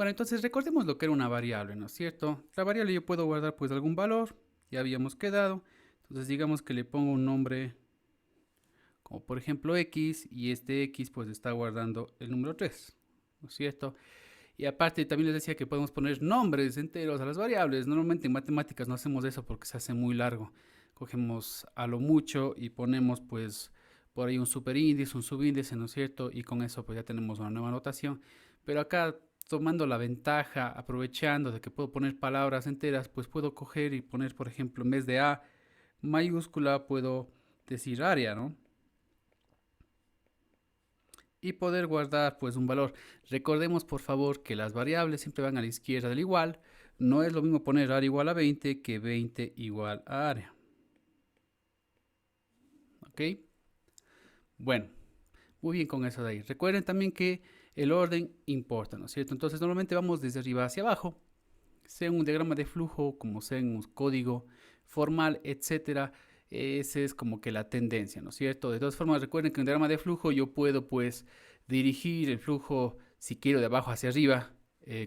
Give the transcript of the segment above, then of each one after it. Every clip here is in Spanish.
Bueno, entonces recordemos lo que era una variable, ¿no es cierto? La variable yo puedo guardar pues algún valor, ya habíamos quedado. Entonces digamos que le pongo un nombre como por ejemplo x y este x pues está guardando el número 3, ¿no es cierto? Y aparte también les decía que podemos poner nombres enteros a las variables. Normalmente en matemáticas no hacemos eso porque se hace muy largo. Cogemos a lo mucho y ponemos pues por ahí un superíndice, un subíndice, ¿no es cierto? Y con eso pues ya tenemos una nueva notación. Pero acá tomando la ventaja, aprovechando de que puedo poner palabras enteras, pues puedo coger y poner, por ejemplo, en vez de A mayúscula, puedo decir área, ¿no? Y poder guardar pues un valor. Recordemos por favor que las variables siempre van a la izquierda del igual. No es lo mismo poner área igual a 20 que 20 igual a área. ¿Ok? Bueno, muy bien con eso de ahí. Recuerden también que el orden importa, ¿no es cierto? Entonces normalmente vamos desde arriba hacia abajo, sea en un diagrama de flujo, como sea en un código formal, etcétera. Esa es como que la tendencia, ¿no es cierto? De todas formas, recuerden que en un diagrama de flujo yo puedo pues dirigir el flujo, si quiero, de abajo hacia arriba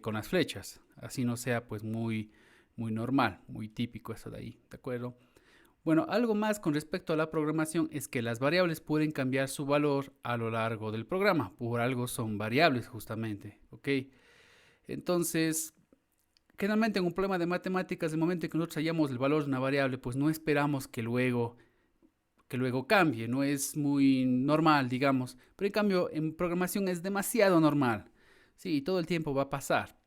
con las flechas. Así no sea pues muy normal, muy típico eso de ahí, ¿de acuerdo? Bueno, algo más con respecto a la programación es que las variables pueden cambiar su valor a lo largo del programa. Por algo son variables justamente, ¿ok? Entonces, generalmente en un problema de matemáticas, el momento en que nosotros hallamos el valor de una variable, pues no esperamos que luego cambie, no es muy normal, digamos. Pero en cambio, en programación es demasiado normal. Sí, todo el tiempo va a pasar.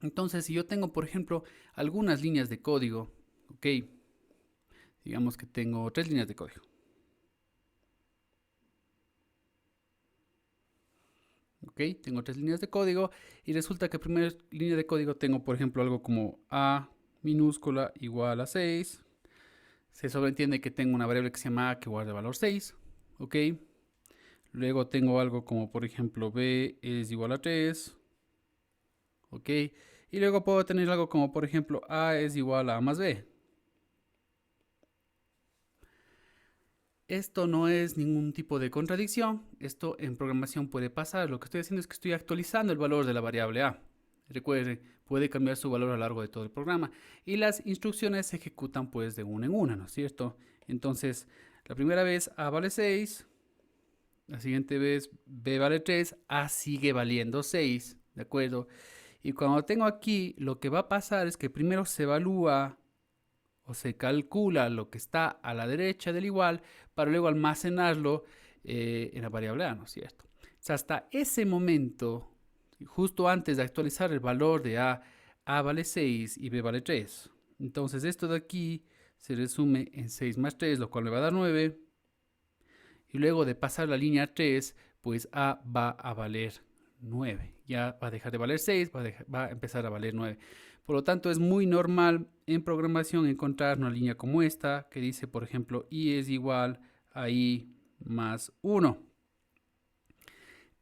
Entonces, si yo tengo, por ejemplo, algunas líneas de código, ok, digamos que tengo 3 líneas de código. Ok, tengo 3 líneas de código y resulta que en primera línea de código tengo, por ejemplo, algo como a minúscula igual a 6. Se sobreentiende que tengo una variable que se llama a que guarda el valor 6. Ok, luego tengo algo como, por ejemplo, b es igual a 3. Ok, y luego puedo tener algo como, por ejemplo, a es igual a más b. Esto no es ningún tipo de contradicción. Esto en programación puede pasar. Lo que estoy haciendo es que estoy actualizando el valor de la variable a. Recuerden, puede cambiar su valor a lo largo de todo el programa. Y las instrucciones se ejecutan pues de una en una, ¿no es cierto? Entonces, la primera vez a vale 6. La siguiente vez b vale 3. A sigue valiendo 6. ¿De acuerdo? Y cuando tengo aquí, lo que va a pasar es que primero se evalúa o se calcula lo que está a la derecha del igual para luego almacenarlo en la variable a, ¿no es cierto? O sea, hasta ese momento, justo antes de actualizar el valor de a vale 6 y b vale 3. Entonces esto de aquí se resume en 6 más 3, lo cual me va a dar 9. Y luego de pasar la línea 3, pues a va a valer 9. Ya va a dejar de valer 6, va a empezar a valer 9. Por lo tanto, es muy normal en programación encontrar una línea como esta que dice, por ejemplo, i es igual a i más 1.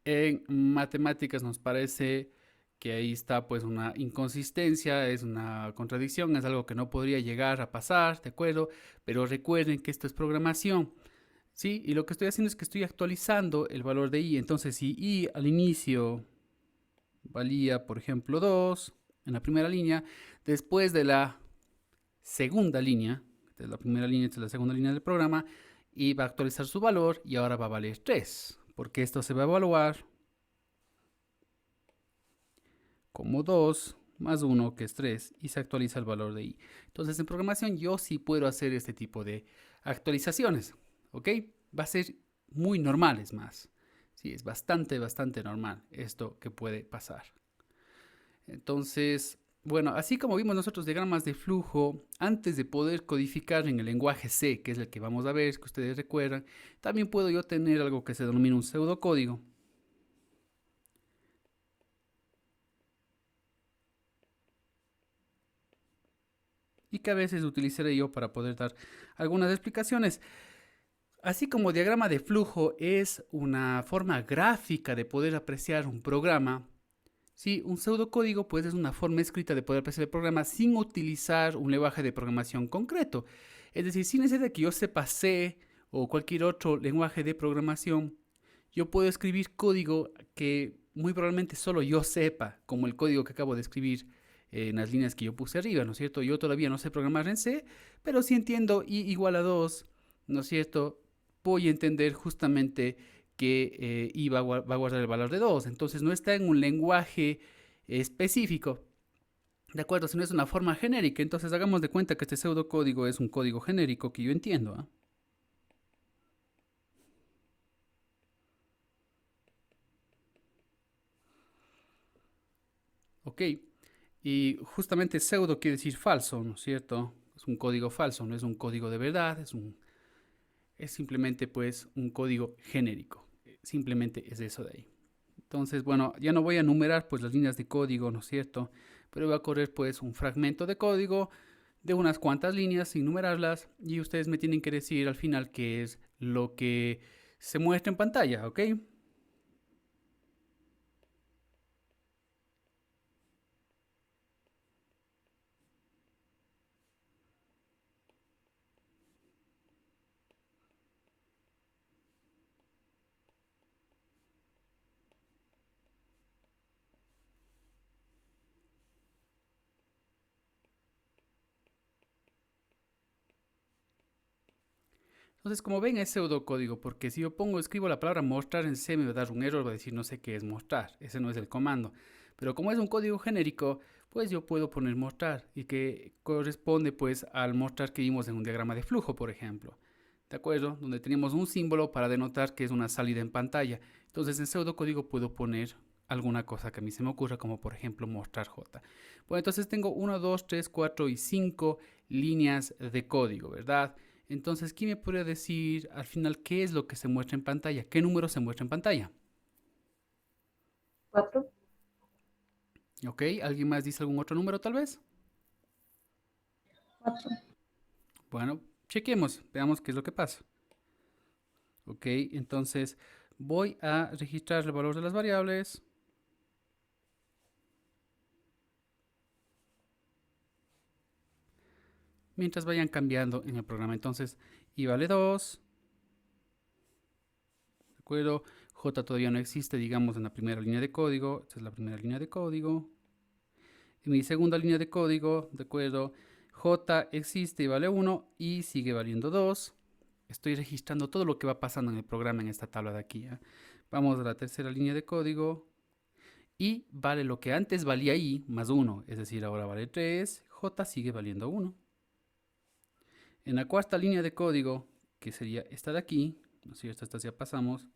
En matemáticas nos parece que ahí está pues una inconsistencia, es una contradicción, es algo que no podría llegar a pasar, ¿de acuerdo? Pero recuerden que esto es programación. ¿Sí? Y lo que estoy haciendo es que estoy actualizando el valor de i. Entonces, si i al inicio valía, por ejemplo, 2 en la primera línea, después de la segunda línea, de la primera línea y la segunda línea del programa, i va a actualizar su valor y ahora va a valer 3, porque esto se va a evaluar como 2 más 1, que es 3, y se actualiza el valor de i. Entonces, en programación yo sí puedo hacer este tipo de actualizaciones, ¿ok? Va a ser muy normal, es más. Sí, es bastante normal esto que puede pasar. Entonces, bueno, así como vimos nosotros diagramas de flujo, antes de poder codificar en el lenguaje C, que es el que vamos a ver, que ustedes recuerdan, también puedo yo tener algo que se denomina un pseudocódigo. Y que a veces utilizaré yo para poder dar algunas explicaciones. Así como diagrama de flujo es una forma gráfica de poder apreciar un programa, sí, un pseudocódigo pues es una forma escrita de poder apreciar el programa sin utilizar un lenguaje de programación concreto. Es decir, sin necesidad de que yo sepa C o cualquier otro lenguaje de programación, yo puedo escribir código que muy probablemente solo yo sepa, como el código que acabo de escribir en las líneas que yo puse arriba, ¿no es cierto? Yo todavía no sé programar en C, pero si entiendo i igual a 2, ¿no es cierto? Voy a entender justamente que i va a guardar el valor de 2. Entonces no está en un lenguaje específico, ¿de acuerdo? Si no es una forma genérica, entonces hagamos de cuenta que este pseudocódigo es un código genérico que yo entiendo, ¿ah? Ok, y justamente pseudo quiere decir falso, ¿no es cierto? Es un código falso, no es un código de verdad, es simplemente pues un código genérico. Simplemente es eso de ahí. Entonces, bueno, ya no voy a enumerar pues las líneas de código, ¿no es cierto? Pero voy a correr pues un fragmento de código de unas cuantas líneas sin numerarlas y ustedes me tienen que decir al final qué es lo que se muestra en pantalla, ¿ok? Entonces, como ven, es pseudocódigo, porque si yo escribo la palabra mostrar en C, me va a dar un error, va a decir no sé qué es mostrar, ese no es el comando. Pero como es un código genérico, pues yo puedo poner mostrar y que corresponde pues al mostrar que vimos en un diagrama de flujo, por ejemplo. ¿De acuerdo? Donde teníamos un símbolo para denotar que es una salida en pantalla. Entonces en pseudocódigo puedo poner alguna cosa que a mí se me ocurra, como por ejemplo mostrar J. Bueno, entonces tengo 1, 2, 3, 4 y 5 líneas de código, ¿verdad? Entonces, ¿quién me podría decir al final qué es lo que se muestra en pantalla? ¿Qué número se muestra en pantalla? 4. ¿Ok? ¿Alguien más dice algún otro número tal vez? 4. Bueno, chequemos, veamos qué es lo que pasa. ¿Ok? Entonces, voy a registrar el valor de las variables. Mientras vayan cambiando en el programa. Entonces, i vale 2. ¿De acuerdo? J todavía no existe, digamos, en la primera línea de código. Esta es la primera línea de código. En mi segunda línea de código, ¿de acuerdo? J existe y vale 1 y sigue valiendo 2. Estoy registrando todo lo que va pasando en el programa en esta tabla de aquí. ¿Eh? Vamos a la tercera línea de código y vale lo que antes valía i más 1, es decir, ahora vale 3. J sigue valiendo 1. En la cuarta línea de código, que sería esta de aquí, ¿no es cierto? Esta ya pasamos,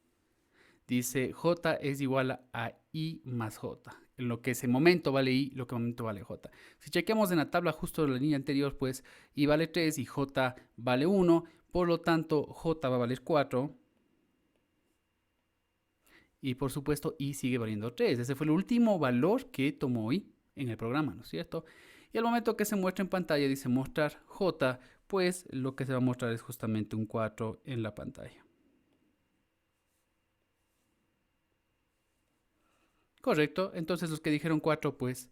dice j es igual a i más j. En lo que ese momento vale i, lo que momento vale j. Si chequeamos en la tabla justo de la línea anterior, pues i vale 3 y j vale 1. Por lo tanto, j va a valer 4. Y por supuesto, i sigue valiendo 3. Ese fue el último valor que tomó i en el programa, ¿no es cierto? Y al momento que se muestra en pantalla, dice mostrar j, pues lo que se va a mostrar es justamente un 4 en la pantalla. Correcto, entonces los que dijeron 4 pues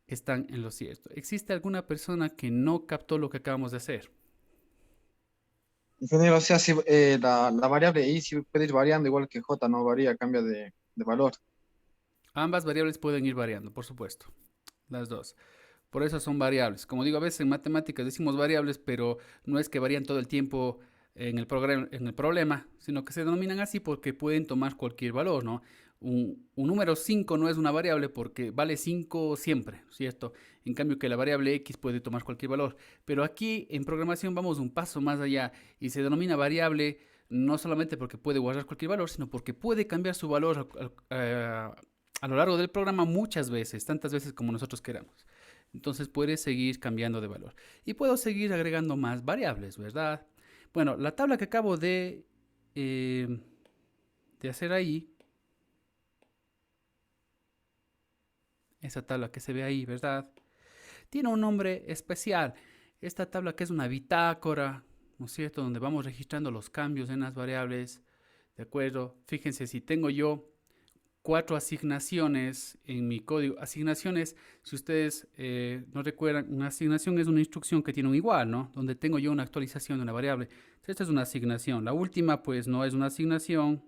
están en lo cierto. ¿Existe alguna persona que no captó lo que acabamos de hacer? Ingeniero, o sea, si, la variable i sí puede ir variando igual que j, no varía, cambia de valor. Ambas variables pueden ir variando, por supuesto, las dos. Por eso son variables. Como digo, a veces en matemáticas decimos variables, pero no es que varían todo el tiempo en el problema, sino que se denominan así porque pueden tomar cualquier valor, ¿no? Un número 5 no es una variable porque vale 5 siempre, ¿cierto? En cambio que la variable x puede tomar cualquier valor. Pero aquí en programación vamos un paso más allá y se denomina variable no solamente porque puede guardar cualquier valor, sino porque puede cambiar su valor a lo largo del programa muchas veces, tantas veces como nosotros queramos. Entonces puede seguir cambiando de valor. Y puedo seguir agregando más variables, ¿verdad? Bueno, la tabla que acabo de hacer ahí, esa tabla que se ve ahí, ¿verdad? Tiene un nombre especial. Esta tabla que es una bitácora, ¿no es cierto? Donde vamos registrando los cambios en las variables, ¿de acuerdo? Fíjense, si tengo yo 4 asignaciones en mi código. Asignaciones, si ustedes no recuerdan, una asignación es una instrucción que tiene un igual, ¿no? Donde tengo yo una actualización de una variable. Esta es una asignación. La última, pues, no es una asignación.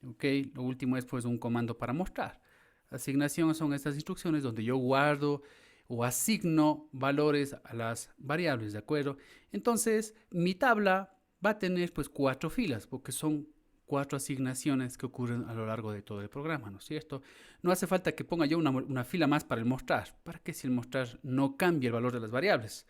¿ok? Lo último es pues un comando para mostrar. Asignación son estas instrucciones donde yo guardo o asigno valores a las variables, ¿de acuerdo? Entonces, mi tabla va a tener pues 4 filas, porque son 4 asignaciones que ocurren a lo largo de todo el programa, ¿no es cierto? No hace falta que ponga yo una fila más para el mostrar. ¿Para qué si el mostrar no cambia el valor de las variables?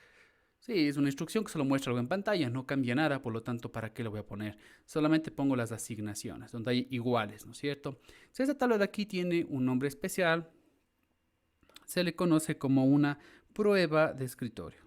Sí, es una instrucción que solo muestra algo en pantalla, no cambia nada, por lo tanto, ¿para qué lo voy a poner? Solamente pongo las asignaciones, donde hay iguales, ¿no es cierto? Si esta tabla de aquí tiene un nombre especial, se le conoce como una prueba de escritorio.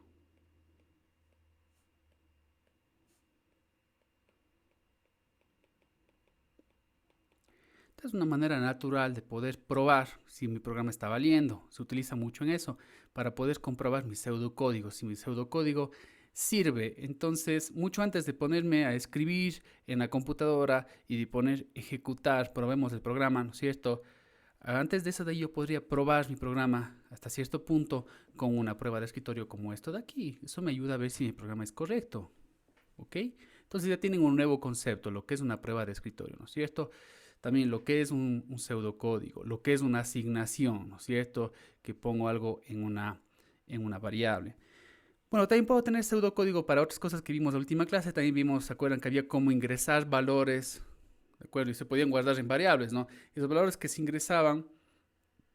Esta es una manera natural de poder probar si mi programa está valiendo. Se utiliza mucho en eso para poder comprobar mi pseudocódigo. Si mi pseudocódigo sirve, entonces mucho antes de ponerme a escribir en la computadora y de poner ejecutar, probemos el programa, ¿no es cierto? Antes de eso de ahí yo podría probar mi programa hasta cierto punto con una prueba de escritorio como esto de aquí. Eso me ayuda a ver si mi programa es correcto. ¿Ok? Entonces ya tienen un nuevo concepto, lo que es una prueba de escritorio, ¿no es cierto? También lo que es un pseudocódigo, lo que es una asignación, ¿no es cierto? Que pongo algo en una variable. Bueno, también puedo tener pseudocódigo para otras cosas que vimos en la última clase. También vimos, ¿se acuerdan que había cómo ingresar valores? ¿De acuerdo? Y se podían guardar en variables, ¿no? Esos valores que se ingresaban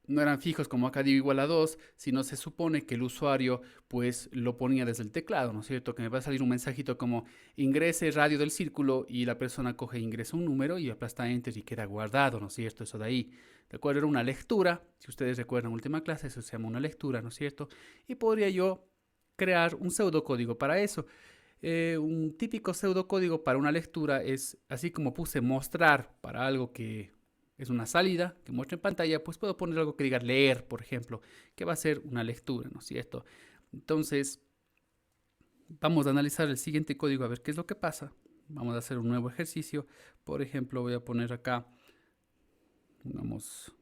no eran fijos como acá digo igual a 2, sino se supone que el usuario pues lo ponía desde el teclado, ¿no es cierto? Que me va a salir un mensajito como ingrese radio del círculo y la persona coge e ingresa un número y aplasta enter y queda guardado, ¿no es cierto? Eso de ahí. ¿De acuerdo? Era una lectura, si ustedes recuerdan en última clase, eso se llama una lectura, ¿no es cierto? Y podría yo crear un pseudocódigo para eso. Un típico pseudocódigo para una lectura es, así como puse mostrar para algo que es una salida que muestra en pantalla, pues puedo poner algo que diga leer, por ejemplo, que va a ser una lectura, ¿no es cierto? Entonces, vamos a analizar el siguiente código a ver qué es lo que pasa. Vamos a hacer un nuevo ejercicio. Por ejemplo, voy a poner acá, vamos,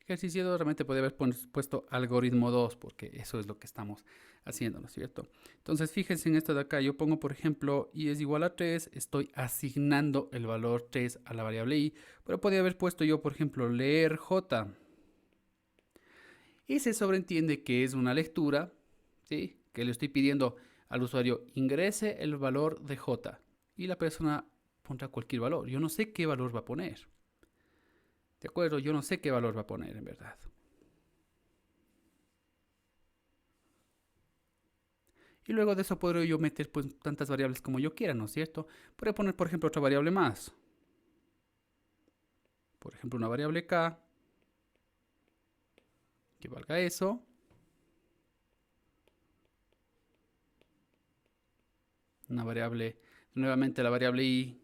ejercicio realmente podría haber puesto algoritmo 2 porque eso es lo que estamos haciendo, ¿no es cierto? Entonces fíjense en esto de acá, yo pongo por ejemplo y es igual a 3, estoy asignando el valor 3 a la variable i, pero podría haber puesto yo por ejemplo leer j y se sobreentiende que es una lectura, ¿sí? Que le estoy pidiendo al usuario ingrese el valor de j y la persona pondrá cualquier valor, yo no sé qué valor va a poner. ¿De acuerdo? Yo no sé qué valor va a poner en verdad. Y luego de eso podré yo meter pues tantas variables como yo quiera, ¿no es cierto? Podría poner, por ejemplo, otra variable más. Por ejemplo, una variable k que valga eso. Una variable, nuevamente la variable i.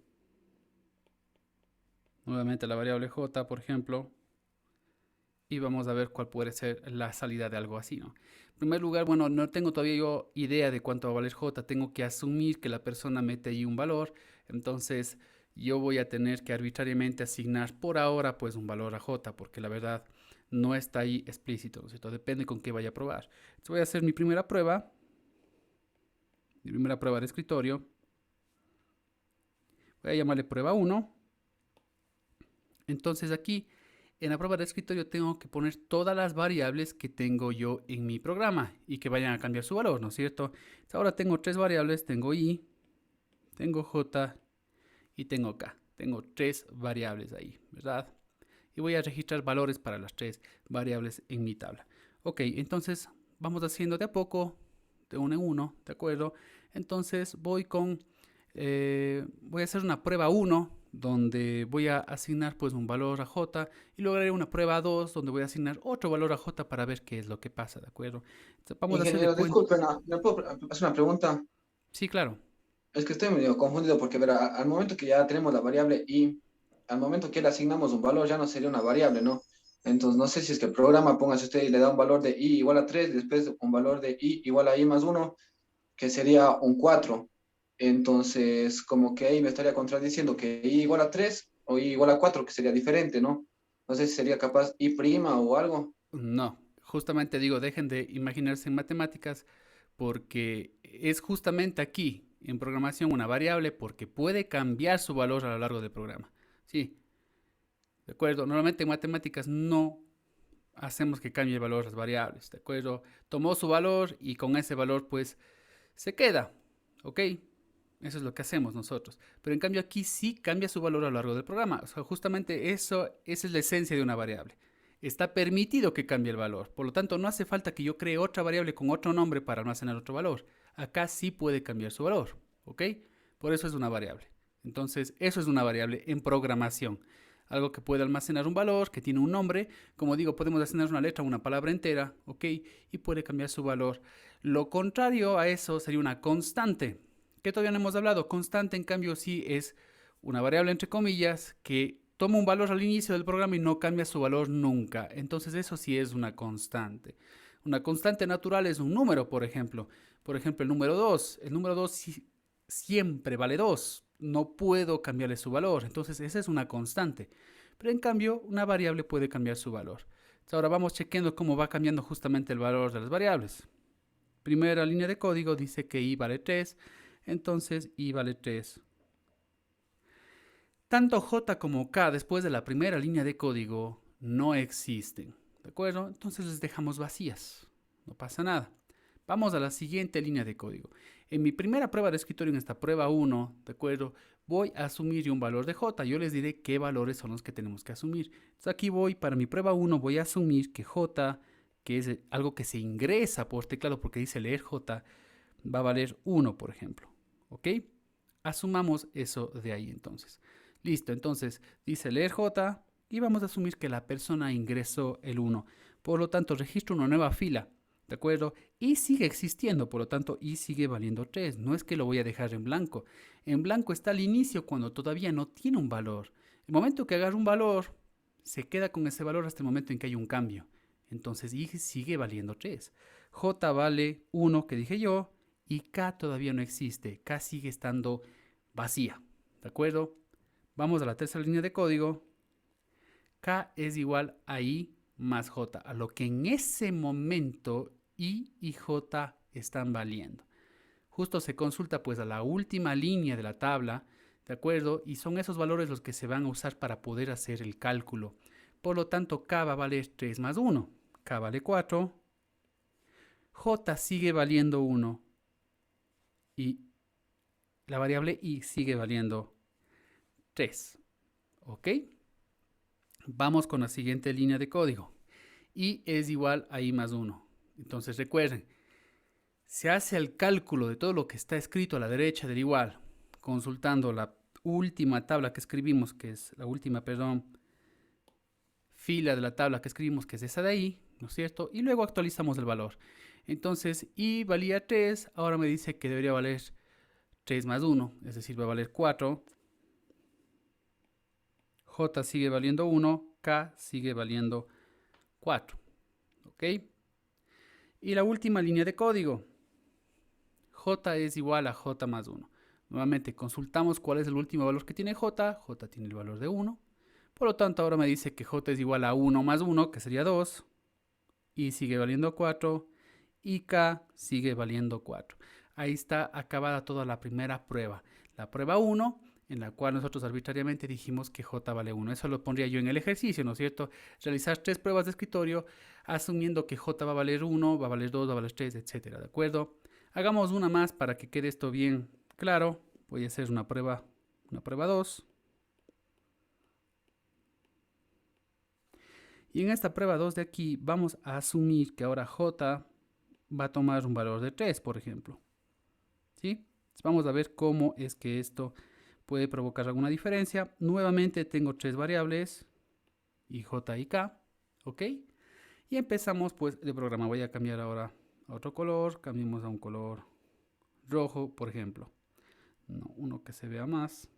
Nuevamente la variable j, por ejemplo. Y vamos a ver cuál puede ser la salida de algo así, ¿no? En primer lugar, bueno, no tengo todavía yo idea de cuánto va a valer j. Tengo que asumir que la persona mete ahí un valor. Entonces, yo voy a tener que arbitrariamente asignar por ahora pues un valor a j, porque la verdad no está ahí explícito, ¿no es cierto? Depende con qué vaya a probar. Entonces voy a hacer mi primera prueba de escritorio. Voy a llamarle prueba 1. Entonces aquí en la prueba de escritorio tengo que poner todas las variables que tengo yo en mi programa y que vayan a cambiar su valor, ¿no es cierto? Entonces ahora tengo tres variables, tengo i, tengo j y tengo k. Tengo tres variables ahí, ¿verdad? Y voy a registrar valores para las tres variables en mi tabla. Ok, entonces vamos haciendo de a poco, de uno en uno, ¿de acuerdo? Entonces voy a hacer una prueba 1 donde voy a asignar pues un valor a j y luego haré una prueba 2 donde voy a asignar otro valor a j para ver qué es lo que pasa, ¿de acuerdo? Entonces, vamos a hacer de Ingeniero, cuenta. disculpen, ¿me puedo hacer una pregunta? Sí, claro. Es que estoy medio confundido porque, verá, al momento que ya tenemos la variable i, al momento que le asignamos un valor, ya no sería una variable, ¿no? Entonces, no sé si es que el programa, póngase usted y le da un valor de i igual a 3, después un valor de i igual a i más 1, que sería un 4. Entonces, como que ahí me estaría contradiciendo que i igual a 3 o i igual a 4, que sería diferente, ¿no? No sé si sería capaz i prima o algo. No, justamente digo, dejen de imaginarse en matemáticas porque es justamente aquí en programación una variable porque puede cambiar su valor a lo largo del programa. Sí, ¿de acuerdo? Normalmente en matemáticas no hacemos que cambie el valor de las variables, ¿de acuerdo? Tomó su valor y con ese valor pues se queda, ¿ok? Eso es lo que hacemos nosotros. Pero en cambio aquí sí cambia su valor a lo largo del programa. O sea, justamente esa es la esencia de una variable. Está permitido que cambie el valor. Por lo tanto, no hace falta que yo cree otra variable con otro nombre para almacenar otro valor. Acá sí puede cambiar su valor, ¿ok? Por eso es una variable. Entonces, eso es una variable en programación. Algo que puede almacenar un valor, que tiene un nombre. Como digo, podemos asignar una letra o una palabra entera, ¿ok? Y puede cambiar su valor. Lo contrario a eso sería una constante, que todavía no hemos hablado. Constante, en cambio, sí es una variable entre comillas que toma un valor al inicio del programa y no cambia su valor nunca. Entonces eso sí es una constante. Una constante natural es un número, por ejemplo. Por ejemplo, el número 2. El número 2 siempre vale 2. No puedo cambiarle su valor. Entonces esa es una constante. Pero en cambio, una variable puede cambiar su valor. Entonces, ahora vamos chequeando cómo va cambiando justamente el valor de las variables. Primera línea de código dice que i vale 3. Entonces i vale 3. Tanto j como k después de la primera línea de código no existen, ¿de acuerdo? Entonces les dejamos vacías, no pasa nada. Vamos a la siguiente línea de código. En mi primera prueba de escritorio, en esta prueba 1, ¿de acuerdo? Voy a asumir un valor de j. Yo les diré qué valores son los que tenemos que asumir. Entonces aquí voy, para mi prueba 1, voy a asumir que j, que es algo que se ingresa por teclado porque dice leer j, va a valer 1, por ejemplo. ¿Ok? Asumamos eso de ahí entonces. Listo, entonces dice leer j y vamos a asumir que la persona ingresó el 1. Por lo tanto, registro una nueva fila, ¿de acuerdo? Y sigue existiendo, por lo tanto, y sigue valiendo 3. No es que lo voy a dejar en blanco. En blanco está al inicio cuando todavía no tiene un valor. El momento que agarra un valor, se queda con ese valor hasta el momento en que hay un cambio. Entonces, y sigue valiendo 3. J vale 1, que dije yo, y K todavía no existe. K sigue estando vacía, ¿de acuerdo? Vamos a la tercera línea de código. K es igual a I más J, a lo que en ese momento I y J están valiendo. Justo se consulta pues a la última línea de la tabla, ¿de acuerdo? Y son esos valores los que se van a usar para poder hacer el cálculo. Por lo tanto, K va a valer 3 más 1. K vale 4. J sigue valiendo 1. Y la variable I sigue valiendo 3. ¿Ok? Vamos con la siguiente línea de código. I es igual a I más 1. Entonces recuerden, se hace el cálculo de todo lo que está escrito a la derecha del igual, consultando la última tabla que escribimos, que es la última, fila de la tabla que escribimos, que es esa de ahí, ¿no es cierto? Y luego actualizamos el valor. Entonces, I valía 3, ahora me dice que debería valer 3 más 1, es decir, va a valer 4. J sigue valiendo 1, K sigue valiendo 4. ¿Ok? Y la última línea de código. J es igual a J más 1. Nuevamente consultamos cuál es el último valor que tiene J. J tiene el valor de 1. Por lo tanto, ahora me dice que J es igual a 1 más 1, que sería 2. Y sigue valiendo 4. Y K sigue valiendo 4. Ahí está acabada toda la primera prueba. La prueba 1, en la cual nosotros arbitrariamente dijimos que J vale 1. Eso lo pondría yo en el ejercicio, ¿no es cierto? Realizar 3 pruebas de escritorio, asumiendo que J va a valer 1, va a valer 2, va a valer 3, etcétera, ¿de acuerdo? Hagamos una más para que quede esto bien claro. Voy a hacer una prueba 2. Y en esta prueba 2 de aquí vamos a asumir que ahora J va a tomar un valor de 3, por ejemplo. ¿Sí? Vamos a ver cómo es que esto puede provocar alguna diferencia. Nuevamente tengo 3 variables, y J y K, ¿ok? Y empezamos pues de programa. Voy a cambiar ahora a otro color, cambiemos a un color rojo, por ejemplo. No, uno que se vea más.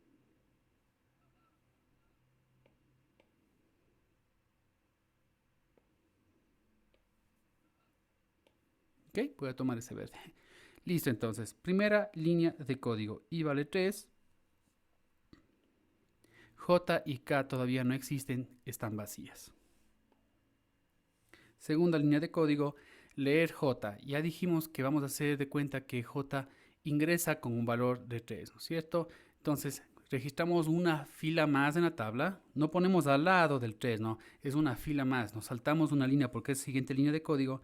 Ok, voy a tomar ese verde. Listo, entonces, primera línea de código. I vale 3. J y K todavía no existen, están vacías. Segunda línea de código, leer J. Ya dijimos que vamos a hacer de cuenta que J ingresa con un valor de 3, ¿no es cierto? Entonces, registramos una fila más en la tabla, no ponemos al lado del 3, no, es una fila más, nos saltamos una línea porque es la siguiente línea de código,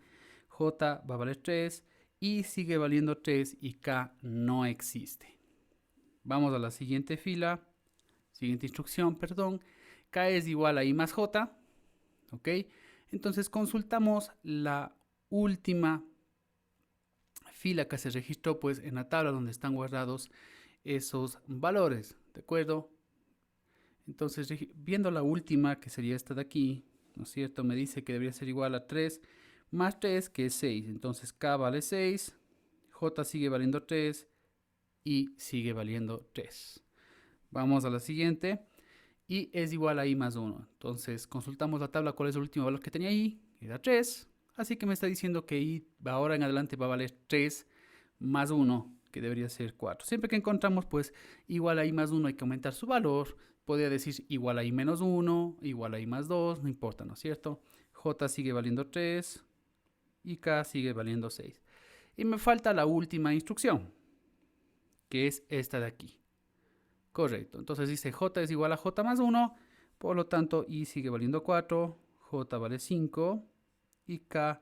J va a valer 3, y sigue valiendo 3 y K no existe. Vamos a la siguiente fila, siguiente instrucción, perdón, K es igual a I más J, ¿ok? Entonces consultamos la última fila que se registró pues en la tabla donde están guardados esos valores, ¿de acuerdo? Entonces, viendo la última, que sería esta de aquí, ¿no es cierto? Me dice que debería ser igual a 3 más 3, que es 6. Entonces, K vale 6, J sigue valiendo 3 y sigue valiendo 3. Vamos a la siguiente. Y es igual a I más 1. Entonces, consultamos la tabla, cuál es el último valor que tenía I. Era 3. Así que me está diciendo que I ahora en adelante va a valer 3 más 1, que debería ser 4. Siempre que encontramos pues igual a I más 1 hay que aumentar su valor. Podría decir igual a I menos 1, igual a I más 2, no importa, ¿no es cierto? J sigue valiendo 3 y K sigue valiendo 6. Y me falta la última instrucción, que es esta de aquí. Correcto, entonces dice J es igual a J más 1, por lo tanto I sigue valiendo 4, J vale 5 y K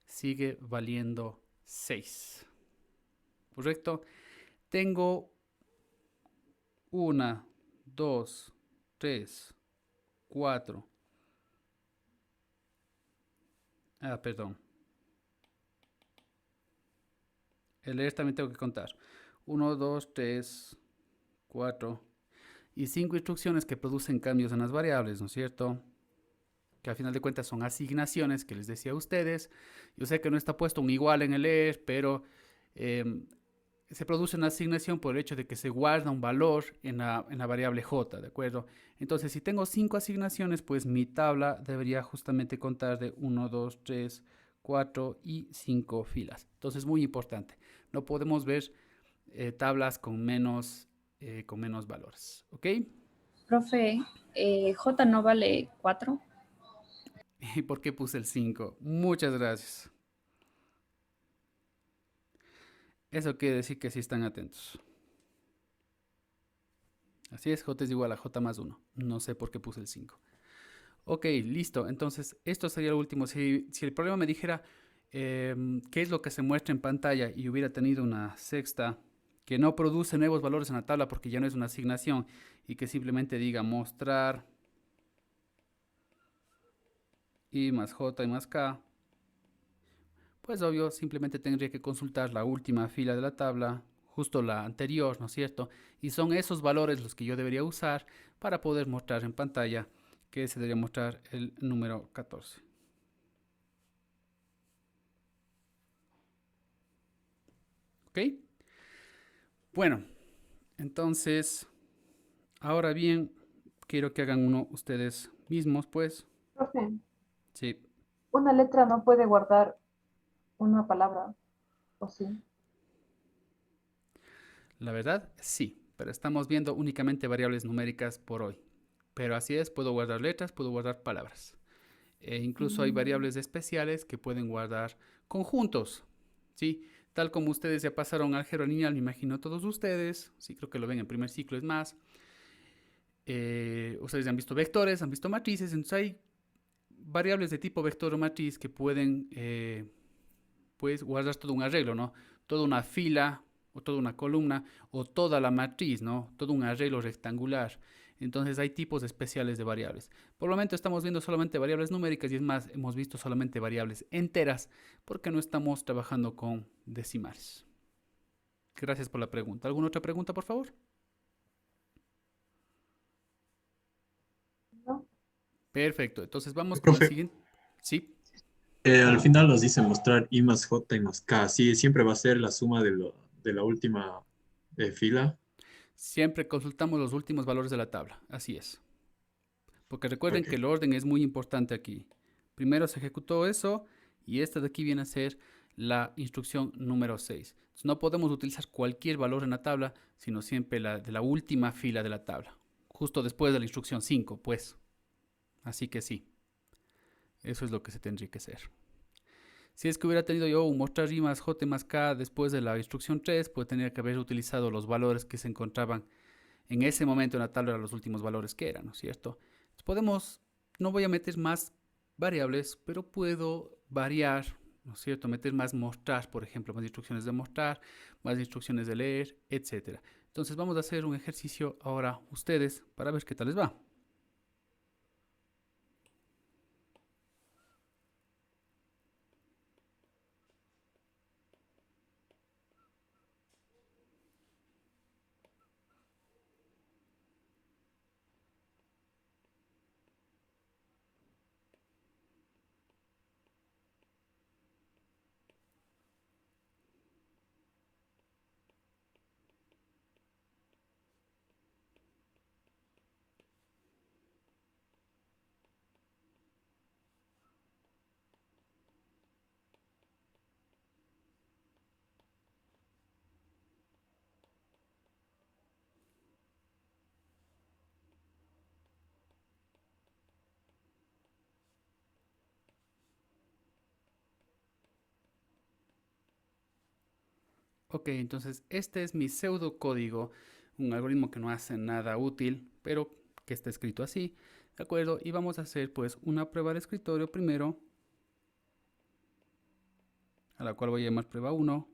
sigue valiendo 6. ¿Correcto? Tengo 1, 2, 3, 4. Perdón. El leer también tengo que contar. 1, 2, 3, 4 y 5 instrucciones que producen cambios en las variables, ¿no es cierto? Que al final de cuentas son asignaciones que les decía a ustedes. Yo sé que no está puesto un igual en el leer, pero se produce una asignación por el hecho de que se guarda un valor en la variable j, ¿de acuerdo? Entonces, si tengo 5 asignaciones, pues mi tabla debería justamente contar de 1, 2, 3, 4 y 5 filas. Entonces, muy importante. No podemos ver tablas con menos valores, ¿ok? Profe, J no vale 4. ¿Y por qué puse el 5? Muchas gracias. Eso quiere decir que sí están atentos. Así es, J es igual a J más 1. No sé por qué puse el 5. Ok, listo. Entonces, esto sería lo último. Si el problema me dijera qué es lo que se muestra en pantalla y hubiera tenido una sexta que no produce nuevos valores en la tabla porque ya no es una asignación y que simplemente diga mostrar I más J y más K, pues obvio, simplemente tendría que consultar la última fila de la tabla, justo la anterior, ¿no es cierto? Y son esos valores los que yo debería usar para poder mostrar en pantalla que se debería mostrar el número 14. ¿Ok? Bueno, entonces, ahora bien, quiero que hagan uno ustedes mismos, pues. Profe, Sí, una letra no puede guardar una palabra, ¿o sí? la verdad, sí, pero estamos viendo únicamente variables numéricas por hoy. Pero así es, puedo guardar letras, puedo guardar palabras. Incluso hay variables especiales que pueden guardar conjuntos, ¿sí? Tal como ustedes ya pasaron álgebra lineal, me imagino todos ustedes, sí, creo que lo ven en primer ciclo, es más. Ustedes ya han visto vectores, han visto matrices, entonces hay variables de tipo vector o matriz que pueden pues, guardar todo un arreglo, ¿no? Toda una fila o toda una columna o toda la matriz, ¿no? Todo un arreglo rectangular. Entonces hay tipos especiales de variables. Por el momento estamos viendo solamente variables numéricas y es más, hemos visto solamente variables enteras porque no estamos trabajando con decimales. Gracias por la pregunta. ¿Alguna otra pregunta, por favor? ¿No? Perfecto. Entonces vamos con el Profe, siguiente. Sí. al final nos dice mostrar I más J y más K. Sí, siempre va a ser la suma de la última fila. Siempre consultamos los últimos valores de la tabla. Así es. Porque recuerden Ok. que el orden es muy importante aquí. Primero se ejecutó eso y esta de aquí viene a ser la instrucción número 6. Entonces, no podemos utilizar cualquier valor en la tabla, sino siempre la de la última fila de la tabla. Justo después de la instrucción 5, pues. Así que sí. Eso es lo que se tendría que hacer. Si es que hubiera tenido yo un mostrar i más j más k después de la instrucción 3, pues tendría que haber utilizado los valores que se encontraban en ese momento en la tabla, eran los últimos valores que eran, ¿no es cierto? Entonces podemos, no voy a meter más variables, pero puedo variar, ¿no es cierto? Meter más mostrar, por ejemplo, más instrucciones de mostrar, más instrucciones de leer, etcétera. Entonces vamos a hacer un ejercicio ahora ustedes para ver qué tal les va. Ok, entonces este es mi pseudocódigo, un algoritmo que no hace nada útil, pero que está escrito así, ¿de acuerdo? Y vamos a hacer pues una prueba de escritorio primero, a la cual voy a llamar prueba 1.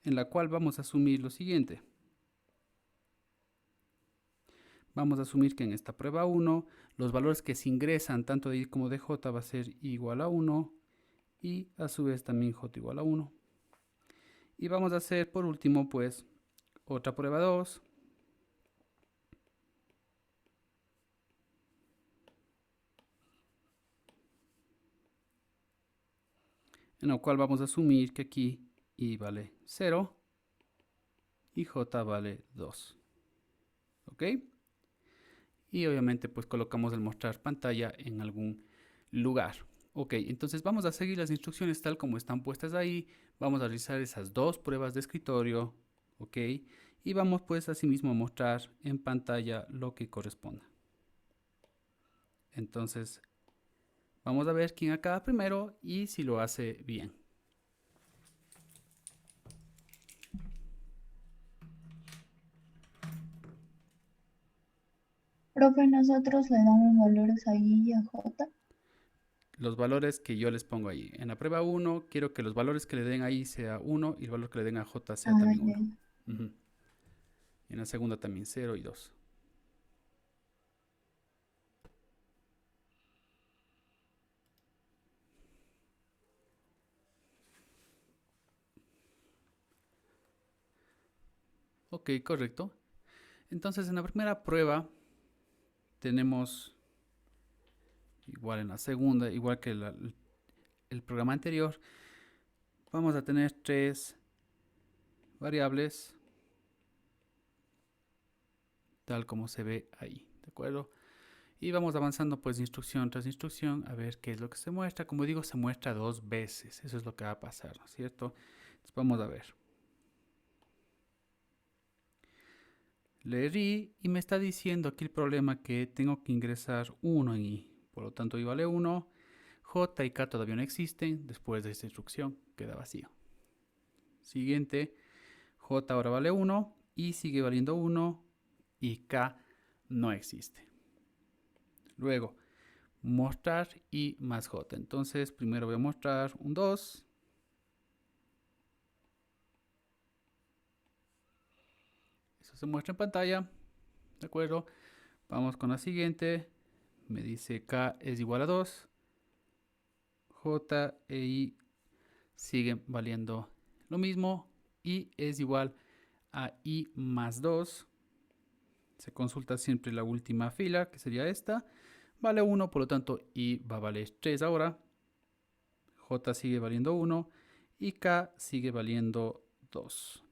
En la cual vamos a asumir lo siguiente. Vamos a asumir que en esta prueba 1, los valores que se ingresan tanto de i como de j va a ser i igual a 1 y a su vez también j igual a 1. Y vamos a hacer por último pues otra prueba 2. En la cual vamos a asumir que aquí i vale 0 y j vale 2. ¿Ok? Y obviamente pues colocamos el mostrar pantalla en algún lugar. Ok, entonces vamos a seguir las instrucciones tal como están puestas ahí. Vamos a realizar esas dos pruebas de escritorio. Ok, y vamos pues asimismo a mostrar en pantalla lo que corresponda. Entonces vamos a ver quién acaba primero y si lo hace bien. Profe, nosotros le damos valores a I y a J. Los valores que yo les pongo ahí. En la prueba 1 quiero que los valores que le den ahí sea 1 y el valor que le den a J sea también 1. Ya. Y en la segunda también 0 y 2. Ok, correcto. Entonces en la primera prueba tenemos, igual en la segunda, igual que el programa anterior, vamos a tener tres variables, tal como se ve ahí, ¿de acuerdo? Y vamos avanzando pues instrucción tras instrucción a ver qué es lo que se muestra. Como digo, se muestra dos veces, eso es lo que va a pasar, ¿no es cierto? Entonces vamos a ver. Leí y me está diciendo aquí el problema que tengo que ingresar 1 en i. Por lo tanto, i vale 1. J y K todavía no existen. Después de esta instrucción queda vacío. Siguiente, J ahora vale 1. I sigue valiendo 1. Y K no existe. Luego, mostrar i más J. Entonces, primero voy a mostrar un 2. Eso se muestra en pantalla. ¿De acuerdo? Vamos con la siguiente. Me dice K es igual a 2. J e I siguen valiendo lo mismo. I es igual a I más 2. Se consulta siempre la última fila, que sería esta. Vale 1, por lo tanto I va a valer 3 ahora. J sigue valiendo 1 y K sigue valiendo 2.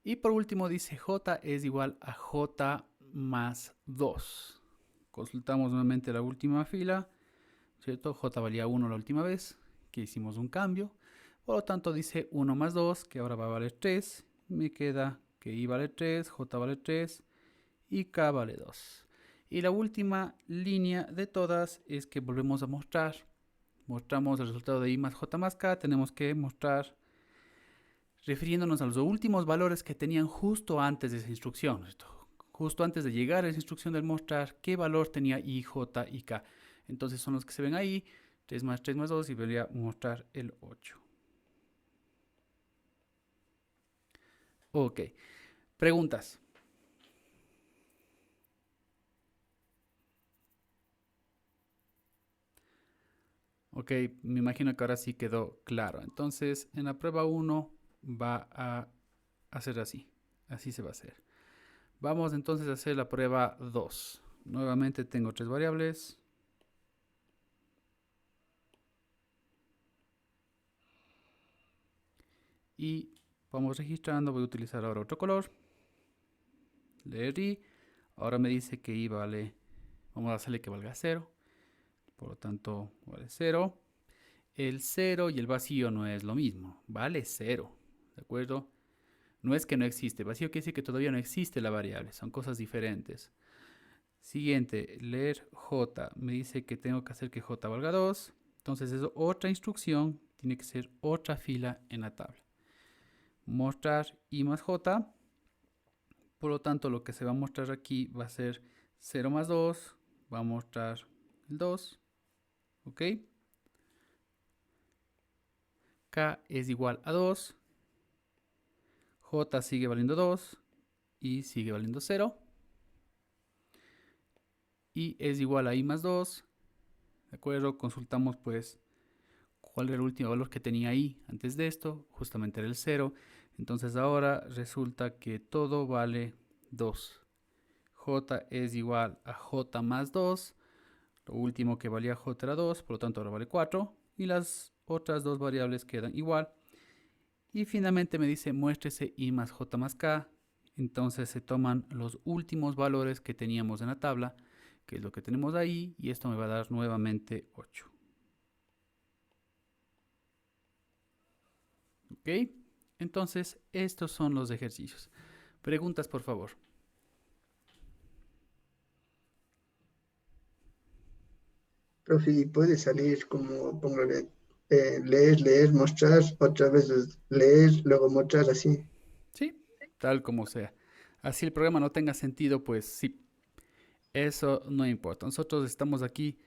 Y por último dice J es igual a J más 2. Consultamos nuevamente la última fila, ¿cierto? J valía 1 la última vez, que hicimos un cambio. Por lo tanto dice 1 más 2, que ahora va a valer 3. Me queda que I vale 3, J vale 3 y K vale 2. Y la última línea de todas es que volvemos a mostrar. Mostramos el resultado de I más J más K. Tenemos que mostrar refiriéndonos a los últimos valores que tenían justo antes de esa instrucción. Justo antes de llegar a esa instrucción del mostrar, qué valor tenía I, J y K. Entonces son los que se ven ahí. 3 más 2 y vendría a mostrar el 8. Ok. Preguntas. Ok, me imagino que ahora sí quedó claro. Entonces, en la prueba 1 va a hacer así. Así se va a hacer. Vamos entonces a hacer la prueba 2. Nuevamente tengo 3 variables. Y vamos registrando. Voy a utilizar ahora otro color. Leer I. Ahora me dice que I vale, vamos a hacerle que valga 0. Por lo tanto, vale 0. El 0 y el vacío no es lo mismo. Vale 0. ¿De acuerdo? No es que no existe. Vacío quiere decir que todavía no existe la variable. Son cosas diferentes. Siguiente, leer J. Me dice que tengo que hacer que J valga 2. Entonces es otra instrucción. Tiene que ser otra fila en la tabla. Mostrar I más J. Por lo tanto, lo que se va a mostrar aquí va a ser 0 más 2. Va a mostrar el 2. ¿Ok? K es igual a 2. J sigue valiendo 2. Y sigue valiendo 0. Y es igual a I más 2. ¿De acuerdo? Consultamos pues cuál era el último valor que tenía I antes de esto. Justamente era el 0. Entonces ahora resulta que todo vale 2. J es igual a J más 2. Lo último que valía J era 2. Por lo tanto ahora vale 4. Y las otras dos variables quedan igual. Y finalmente me dice muéstrese I más J más K. Entonces se toman los últimos valores que teníamos en la tabla, que es lo que tenemos ahí, y esto me va a dar nuevamente 8. ¿Ok? Entonces estos son los ejercicios. Preguntas, por favor. Profe, puede salir como, póngale, leer, mostrar, otra vez leer, luego mostrar así. Sí, tal como sea. Así el programa no tenga sentido, pues sí, eso no importa. Nosotros estamos aquí,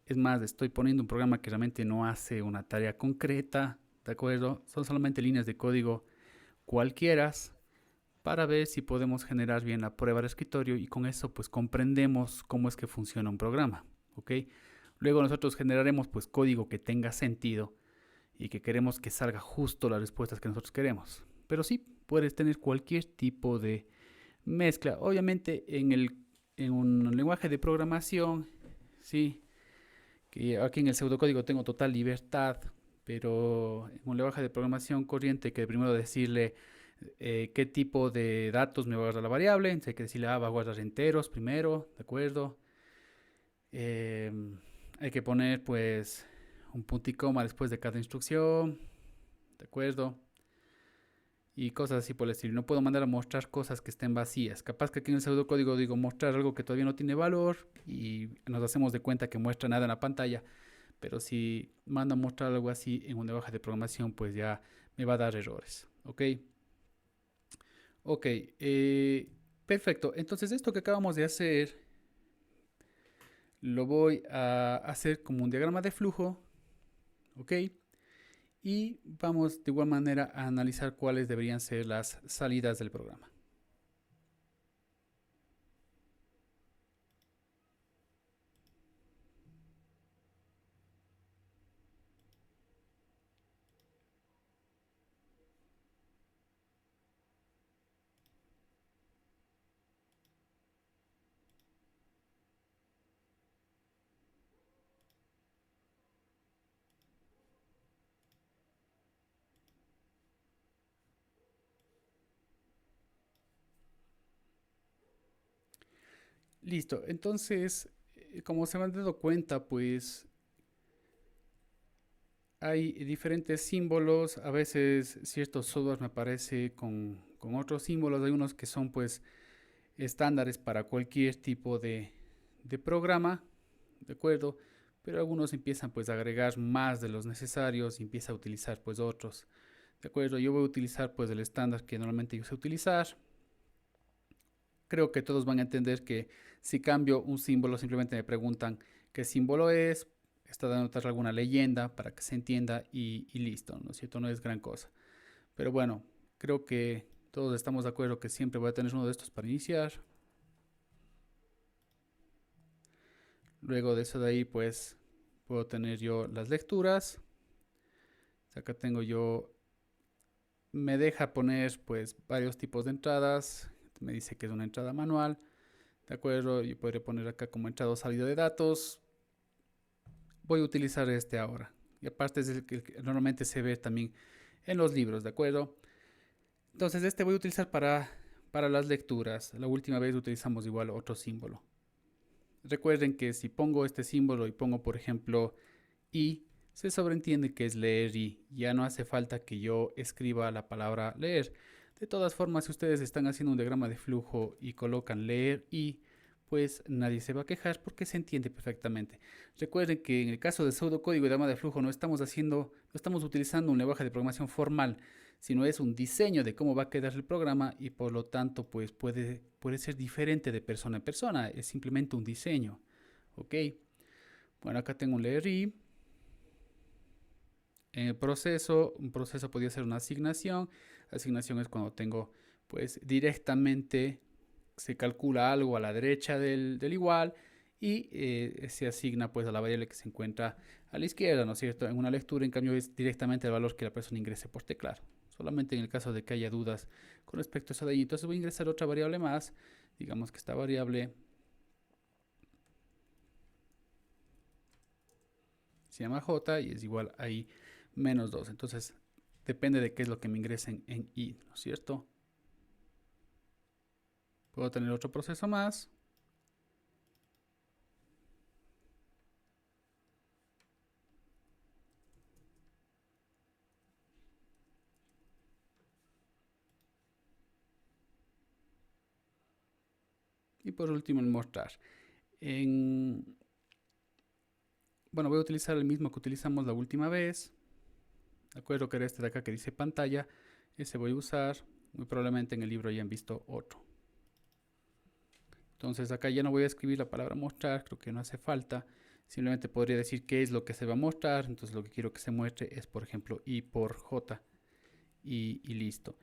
es más, estoy poniendo un programa que realmente no hace una tarea concreta, ¿de acuerdo? Son solamente líneas de código cualquieras para ver si podemos generar bien la prueba de escritorio y con eso pues comprendemos cómo es que funciona un programa, ¿ok? Luego nosotros generaremos pues código que tenga sentido y que queremos que salga justo las respuestas que nosotros queremos. Pero sí, puedes tener cualquier tipo de mezcla. Obviamente en un lenguaje de programación, sí, que aquí en el pseudocódigo tengo total libertad, pero en un lenguaje de programación corriente que primero decirle qué tipo de datos me va a guardar la variable, entonces hay que decirle, va a guardar enteros primero, ¿de acuerdo? Hay que poner pues un punto y coma después de cada instrucción, ¿de acuerdo? Y cosas así por el estilo. No puedo mandar a mostrar cosas que estén vacías. Capaz que aquí en el pseudocódigo digo mostrar algo que todavía no tiene valor y nos hacemos de cuenta que muestra nada en la pantalla. Pero si mando a mostrar algo así en un lenguaje de programación, pues ya me va a dar errores. ¿Ok? Ok. Perfecto. Entonces esto que acabamos de hacer lo voy a hacer como un diagrama de flujo. ¿Ok? Y vamos de igual manera a analizar cuáles deberían ser las salidas del programa. Listo, entonces, como se han dado cuenta, pues hay diferentes símbolos. A veces ciertos software me aparece con con otros símbolos. Hay unos que son pues estándares para cualquier tipo de programa, ¿de acuerdo? Pero algunos empiezan pues a agregar más de los necesarios y empieza a utilizar pues otros, ¿de acuerdo? Yo voy a utilizar pues el estándar que normalmente yo sé utilizar. Creo que todos van a entender que si cambio un símbolo simplemente me preguntan qué símbolo es, está dando alguna leyenda para que se entienda y listo, ¿no es cierto? No es gran cosa. Pero bueno, creo que todos estamos de acuerdo que siempre voy a tener uno de estos para iniciar. Luego de eso de ahí pues puedo tener yo las lecturas. Acá tengo yo, me deja poner pues varios tipos de entradas. Me dice que es una entrada manual. De acuerdo, yo podría poner acá como entrada o salida de datos. Voy a utilizar este ahora. Y aparte es el que normalmente se ve también en los libros, ¿de acuerdo? Entonces este voy a utilizar para las lecturas. La última vez utilizamos igual otro símbolo. Recuerden que si pongo este símbolo y pongo por ejemplo I, se sobreentiende que es leer y ya no hace falta que yo escriba la palabra leer. De todas formas, si ustedes están haciendo un diagrama de flujo y colocan leer y, pues nadie se va a quejar porque se entiende perfectamente. Recuerden que en el caso del pseudocódigo y diagrama de flujo no estamos utilizando un lenguaje de programación formal, sino es un diseño de cómo va a quedar el programa y por lo tanto pues puede ser diferente de persona en persona. Es simplemente un diseño. ¿Ok? Bueno, acá tengo un leer y. En el proceso, un proceso podría ser una asignación. Asignación es cuando tengo, pues directamente se calcula algo a la derecha del igual y se asigna pues a la variable que se encuentra a la izquierda, ¿no es cierto? En una lectura, en cambio, es directamente el valor que la persona ingrese por teclado. Solamente en el caso de que haya dudas con respecto a eso de ahí. Entonces voy a ingresar otra variable más. Digamos que esta variable se llama j y es igual ahí -2. Entonces, depende de qué es lo que me ingresen en i, ¿no es cierto? Puedo tener otro proceso más. Y por último, el mostrar. Bueno, voy a utilizar el mismo que utilizamos la última vez. De acuerdo, que era este de acá que dice pantalla. Ese voy a usar. Muy probablemente en el libro hayan visto otro. Entonces acá ya no voy a escribir la palabra mostrar, creo que no hace falta. Simplemente podría decir qué es lo que se va a mostrar. Entonces lo que quiero que se muestre es, por ejemplo, i por j. Y listo.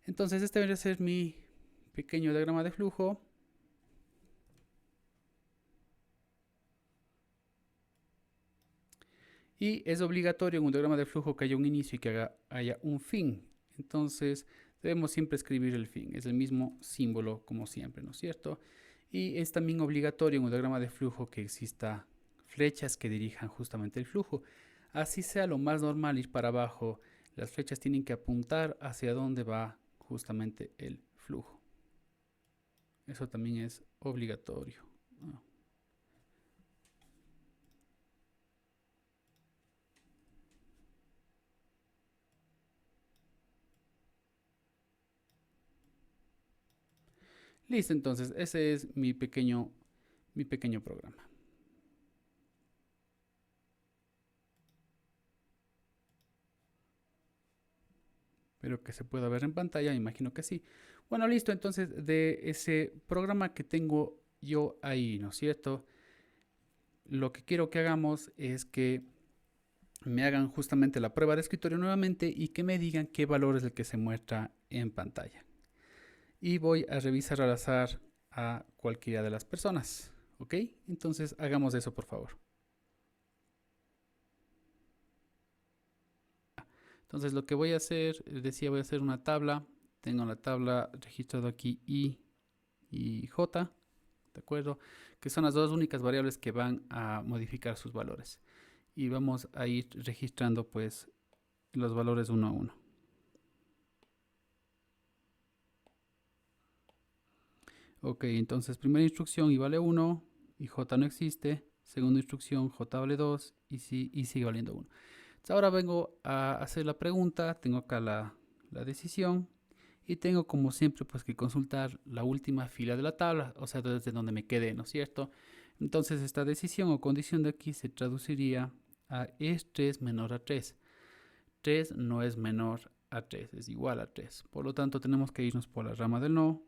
Entonces este debería ser mi pequeño diagrama de flujo. Y es obligatorio en un diagrama de flujo que haya un inicio y que haya un fin. Entonces debemos siempre escribir el fin. Es el mismo símbolo como siempre, ¿no es cierto? Y es también obligatorio en un diagrama de flujo que exista flechas que dirijan justamente el flujo. Así sea lo más normal ir para abajo, las flechas tienen que apuntar hacia dónde va justamente el flujo. Eso también es obligatorio, ¿no? Listo, entonces ese es mi pequeño programa. Espero que se pueda ver en pantalla, imagino que sí. Bueno, listo, entonces de ese programa que tengo yo ahí, ¿no es cierto? Lo que quiero que hagamos es que me hagan justamente la prueba de escritorio nuevamente y que me digan qué valor es el que se muestra en pantalla. Y voy a revisar al azar a cualquiera de las personas, ¿ok? Entonces hagamos eso, por favor. Entonces lo que voy a hacer, decía, voy a hacer una tabla. Tengo la tabla registrado aquí I y J, ¿de acuerdo? Que son las dos únicas variables que van a modificar sus valores. Y vamos a ir registrando pues los valores uno a uno. Ok, entonces primera instrucción I vale 1 y J no existe. Segunda instrucción J vale 2 y sigue valiendo 1. Entonces ahora vengo a hacer la pregunta, tengo acá la decisión Y tengo como siempre pues que consultar la última fila de la tabla, o sea, desde donde me quedé, ¿no es cierto? Entonces esta decisión o condición de aquí se traduciría a es 3 menor a 3. 3 no es menor a 3, es igual a 3. Por lo tanto, tenemos que irnos por la rama del no,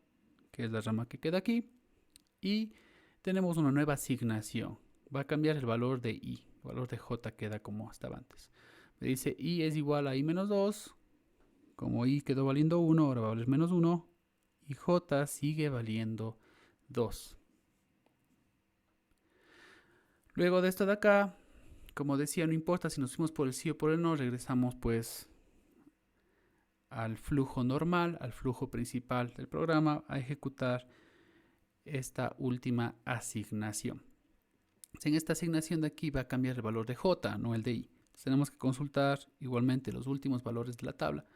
que es la rama que queda aquí. Y tenemos una nueva asignación. Va a cambiar el valor de i. El valor de j queda como estaba antes. Me dice i es igual a i menos 2. Como i quedó valiendo 1, ahora va a valer menos 1. Y j sigue valiendo 2. Luego de esto de acá, como decía, no importa si nos fuimos por el sí o por el no, regresamos pues al flujo normal, al flujo principal del programa, a ejecutar esta última asignación. En esta asignación de aquí va a cambiar el valor de j, no el de i. Entonces tenemos que consultar igualmente los últimos valores de la tabla.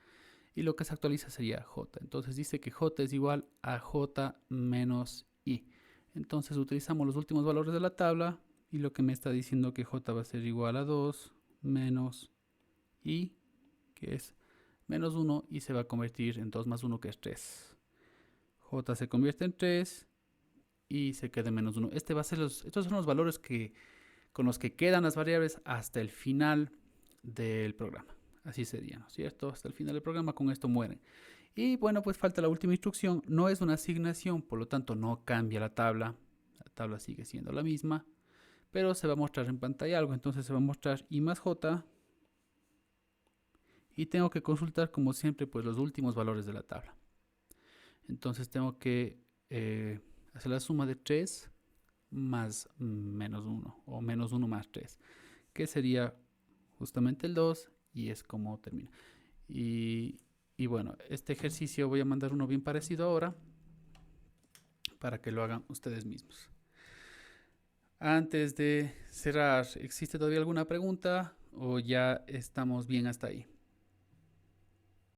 Y lo que se actualiza sería j. Entonces dice que j es igual a j menos i. Entonces utilizamos los últimos valores de la tabla. Y lo que me está diciendo que j va a ser igual a 2 menos i, que es menos 1, y se va a convertir en 2 más 1, que es 3. J se convierte en 3 y se queda en menos 1. Estos son los valores con los que quedan las variables hasta el final del programa. Así sería, ¿no es cierto? Hasta el final del programa, con esto mueren. Y bueno, pues falta la última instrucción. No es una asignación, por lo tanto no cambia la tabla. La tabla sigue siendo la misma, pero se va a mostrar en pantalla algo. Entonces se va a mostrar i más j. Y tengo que consultar, como siempre, pues los últimos valores de la tabla. Entonces tengo que hacer la suma de 3 más menos 1, o menos 1 más 3, que sería justamente el 2, y es como termina. Y bueno, este ejercicio voy a mandar uno bien parecido ahora, para que lo hagan ustedes mismos. Antes de cerrar, ¿existe todavía alguna pregunta o ya estamos bien hasta ahí?